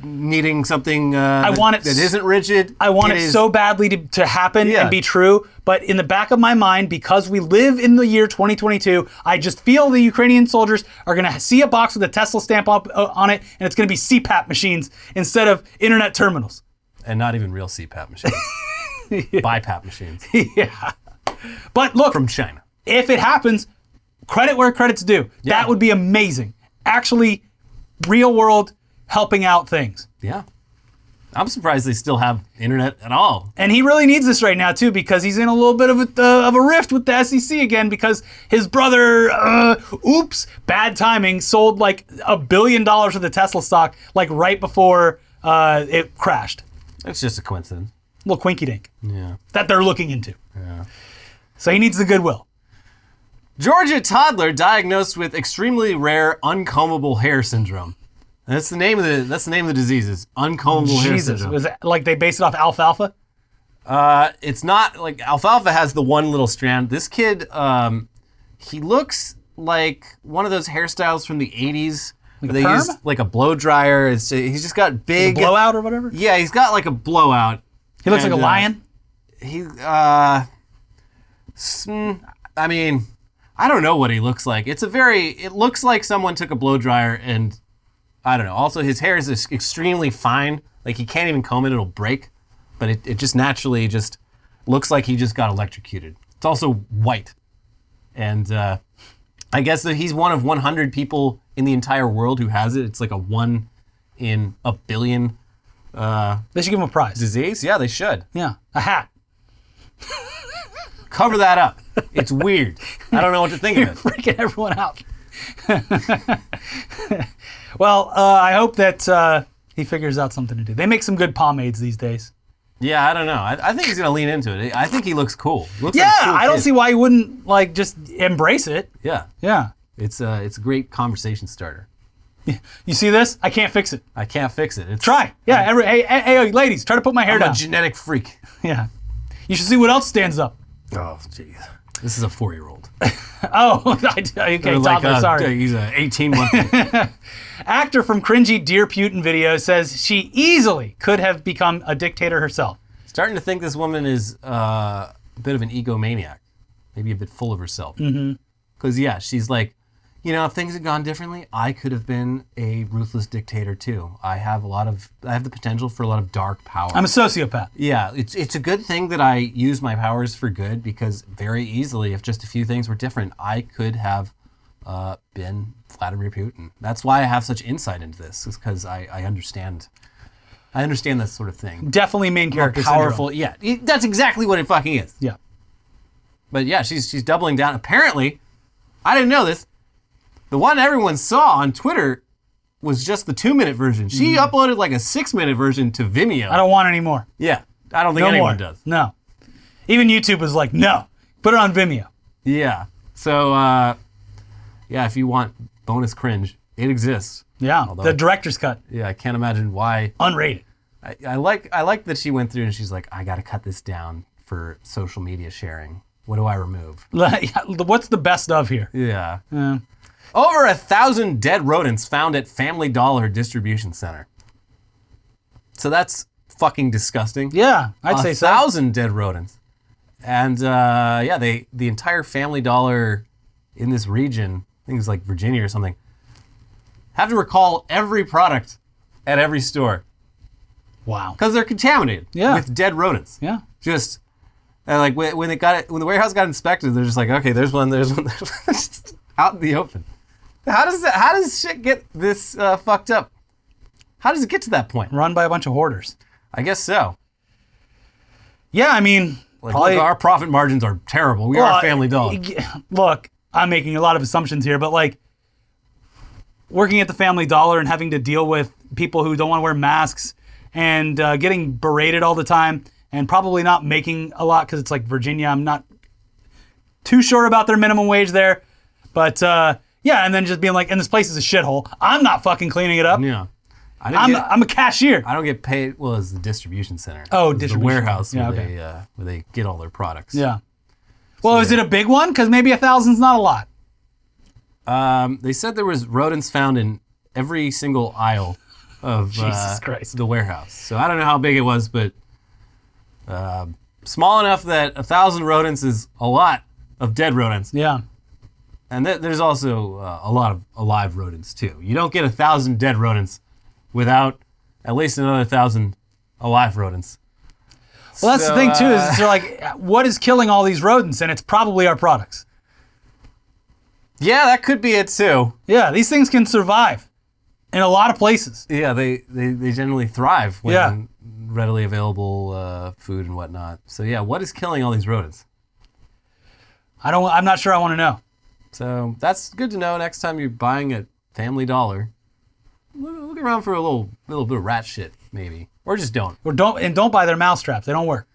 [SPEAKER 2] needing something that isn't rigid.
[SPEAKER 1] I want it so badly to happen and be true, but in the back of my mind, because we live in the year 2022, I just feel the Ukrainian soldiers are going to see a box with a Tesla stamp up on it, and it's going to be CPAP machines instead of internet terminals.
[SPEAKER 2] And not even real CPAP machines. BiPAP machines.
[SPEAKER 1] Yeah. But look,
[SPEAKER 2] from China.
[SPEAKER 1] If it happens, credit where credit's due. Yeah. That would be amazing. Actually, real world helping out things.
[SPEAKER 2] Yeah. I'm surprised they still have internet at all.
[SPEAKER 1] And he really needs this right now, too, because he's in a little bit of a rift with the SEC again because his brother, bad timing, sold like $1 billion of the Tesla stock like right before it crashed.
[SPEAKER 2] It's just a coincidence.
[SPEAKER 1] A little quinky dink.
[SPEAKER 2] Yeah.
[SPEAKER 1] That they're looking into.
[SPEAKER 2] Yeah.
[SPEAKER 1] So he needs the goodwill.
[SPEAKER 2] Georgia toddler diagnosed with extremely rare uncombable hair syndrome. That's the name of the disease. Is uncombable hair syndrome.
[SPEAKER 1] Was it like they based it off alfalfa?
[SPEAKER 2] It's not like alfalfa has the one little strand. This kid, he looks like one of those hairstyles from the 80s.
[SPEAKER 1] Like
[SPEAKER 2] they use like a blow dryer. He's just got big
[SPEAKER 1] like a blowout or whatever.
[SPEAKER 2] Yeah, he's got like a blowout.
[SPEAKER 1] He looks like a lion.
[SPEAKER 2] I mean, I don't know what he looks like. It looks like someone took a blow dryer and, I don't know. Also, his hair is extremely fine. Like, he can't even comb it, it'll break. But it just naturally just looks like he just got electrocuted. It's also white. And I guess that he's one of 100 people in the entire world who has it. It's like a 1 in a billion
[SPEAKER 1] they should give him a prize.
[SPEAKER 2] Disease? Yeah, they should.
[SPEAKER 1] Yeah, a hat.
[SPEAKER 2] Cover that up. It's weird. I don't know what to think of it.
[SPEAKER 1] Freaking everyone out. Well, I hope that he figures out something to do. They make some good pomades these days.
[SPEAKER 2] Yeah, I don't know. I think he's gonna lean into it. I think he looks cool. Looks
[SPEAKER 1] yeah,
[SPEAKER 2] like a cool
[SPEAKER 1] I don't
[SPEAKER 2] kid.
[SPEAKER 1] see why he wouldn't like just embrace it.
[SPEAKER 2] Yeah,
[SPEAKER 1] yeah.
[SPEAKER 2] It's a great conversation starter.
[SPEAKER 1] You see this? I can't fix it.
[SPEAKER 2] I can't fix it.
[SPEAKER 1] Try. Yeah. Hey, ladies, try to put my hair down.
[SPEAKER 2] I'm a genetic freak.
[SPEAKER 1] Yeah. You should see what else stands up.
[SPEAKER 2] Oh, jeez. This is a 4-year-old.
[SPEAKER 1] Oh, okay. Toddler, sorry.
[SPEAKER 2] He's an 18-month-old.
[SPEAKER 1] Actor from cringy Dear Putin video says she easily could have become a dictator herself.
[SPEAKER 2] Starting to think this woman is a bit of an egomaniac. Maybe a bit full of herself. Because, yeah, she's like, you know, if things had gone differently, I could have been a ruthless dictator too. I have the potential for a lot of dark power.
[SPEAKER 1] I'm a sociopath.
[SPEAKER 2] Yeah, it's a good thing that I use my powers for good, because very easily, if just a few things were different, I could have been Vladimir Putin. That's why I have such insight into this, is because I understand that sort of thing.
[SPEAKER 1] Definitely main character
[SPEAKER 2] powerful.
[SPEAKER 1] syndrome.
[SPEAKER 2] Yeah, that's exactly what it fucking is.
[SPEAKER 1] Yeah.
[SPEAKER 2] But yeah, she's doubling down. Apparently, I didn't know this. The one everyone saw on Twitter was just the 2-minute version. She uploaded like a 6-minute version to Vimeo.
[SPEAKER 1] I don't want any more.
[SPEAKER 2] Yeah, I don't think anyone does.
[SPEAKER 1] No. Even YouTube was like, no, put it on Vimeo.
[SPEAKER 2] Yeah. So, yeah, if you want bonus cringe, it exists.
[SPEAKER 1] Yeah, the director's cut.
[SPEAKER 2] Yeah, I can't imagine why.
[SPEAKER 1] Unrated.
[SPEAKER 2] I like that she went through and she's like, I got to cut this down for social media sharing. What do I remove?
[SPEAKER 1] What's the best of here?
[SPEAKER 2] Yeah. Over 1,000 dead rodents found at Family Dollar distribution center. So that's fucking disgusting.
[SPEAKER 1] Yeah, I'd say so.
[SPEAKER 2] 1,000 dead rodents. And yeah, the entire Family Dollar in this region, I think it's like Virginia or something, have to recall every product at every store.
[SPEAKER 1] Wow.
[SPEAKER 2] Because they're contaminated with dead rodents.
[SPEAKER 1] Yeah.
[SPEAKER 2] Just like when the warehouse got inspected, they're just like, okay, there's one, just out in the open. How does shit get this fucked up? How does it get to that point?
[SPEAKER 1] Run by a bunch of hoarders.
[SPEAKER 2] I guess so.
[SPEAKER 1] Yeah, I mean,
[SPEAKER 2] Like,
[SPEAKER 1] probably.
[SPEAKER 2] look, our profit margins are terrible. We are Family Dollar.
[SPEAKER 1] Look, I'm making a lot of assumptions here, but like working at the Family Dollar and having to deal with people who don't want to wear masks and getting berated all the time and probably not making a lot because it's like Virginia. I'm not too sure about their minimum wage there, but yeah, and then just being like, and this place is a shithole. I'm not fucking cleaning it up.
[SPEAKER 2] Yeah.
[SPEAKER 1] I'm a cashier.
[SPEAKER 2] I don't get paid. Well, it's the distribution center.
[SPEAKER 1] Oh,
[SPEAKER 2] It's
[SPEAKER 1] distribution
[SPEAKER 2] the warehouse
[SPEAKER 1] center.
[SPEAKER 2] where
[SPEAKER 1] Yeah,
[SPEAKER 2] where they get all their products.
[SPEAKER 1] Yeah. Well, is it a big one? Because maybe 1,000's not a lot.
[SPEAKER 2] They said there was rodents found in every single aisle of
[SPEAKER 1] Jesus Christ.
[SPEAKER 2] the warehouse. So I don't know how big it was, but small enough that 1,000 rodents is a lot of dead rodents.
[SPEAKER 1] Yeah.
[SPEAKER 2] And there's also a lot of alive rodents too. You don't get 1,000 dead rodents without at least another 1,000 alive rodents.
[SPEAKER 1] Well, that's the thing too. Is they're like, what is killing all these rodents? And it's probably our products.
[SPEAKER 2] Yeah, that could be it too.
[SPEAKER 1] Yeah, these things can survive in a lot of places.
[SPEAKER 2] Yeah, they generally thrive when
[SPEAKER 1] Yeah.
[SPEAKER 2] readily available food and whatnot. So yeah, what is killing all these rodents?
[SPEAKER 1] I'm not sure I want to know.
[SPEAKER 2] So that's good to know next time you're buying at Family Dollar. Look around for a little bit of rat shit, maybe. Or just don't.
[SPEAKER 1] Or don't buy their mouse traps. They don't work.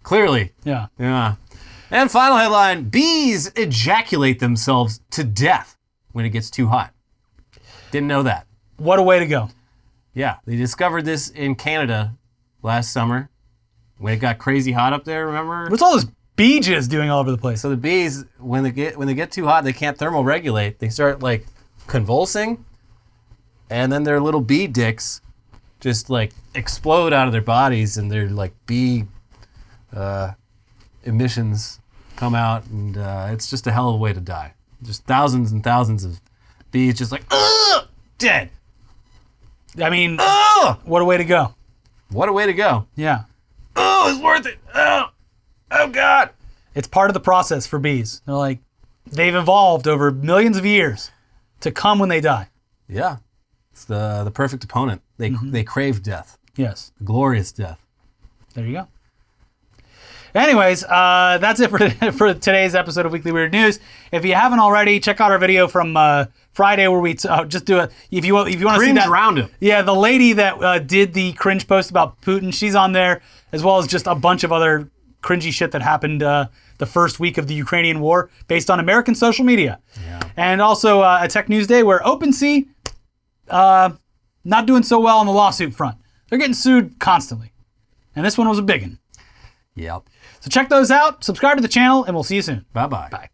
[SPEAKER 2] Clearly.
[SPEAKER 1] Yeah.
[SPEAKER 2] Yeah. And final headline, bees ejaculate themselves to death when it gets too hot. Didn't know that.
[SPEAKER 1] What a way to go.
[SPEAKER 2] Yeah, they discovered this in Canada last summer when it got crazy hot up there, remember?
[SPEAKER 1] What's all this bee jizz doing all over the place?
[SPEAKER 2] So the bees, when they get too hot, they can't thermoregulate. They start like convulsing, and then their little bee dicks just like explode out of their bodies, and their like bee emissions come out, and it's just a hell of a way to die. Just thousands and thousands of bees just like, ugh, dead.
[SPEAKER 1] I mean,
[SPEAKER 2] Ugh!
[SPEAKER 1] what a way to go.
[SPEAKER 2] What a way to go.
[SPEAKER 1] Yeah.
[SPEAKER 2] Oh, it's worth it. Oh God.
[SPEAKER 1] It's part of the process for bees. They're like, they've evolved over millions of years to come when they die.
[SPEAKER 2] Yeah. It's the perfect opponent. They crave death.
[SPEAKER 1] Yes.
[SPEAKER 2] Glorious death.
[SPEAKER 1] There you go. Anyways, that's it for today's episode of Weekly Weird News. If you haven't already, check out our video from Friday where we just do it. If you want to see
[SPEAKER 2] Cringe
[SPEAKER 1] that,
[SPEAKER 2] roundup.
[SPEAKER 1] Yeah, the lady that did the cringe post about Putin, she's on there, as well as just a bunch of other cringy shit that happened the first week of the Ukrainian war based on American social media.
[SPEAKER 2] Yeah.
[SPEAKER 1] And also a Tech News Day where OpenSea not doing so well on the lawsuit front. They're getting sued constantly. And this one was a big one.
[SPEAKER 2] Yep.
[SPEAKER 1] So check those out, subscribe to the channel, and we'll see you soon.
[SPEAKER 2] Bye-bye.
[SPEAKER 1] Bye.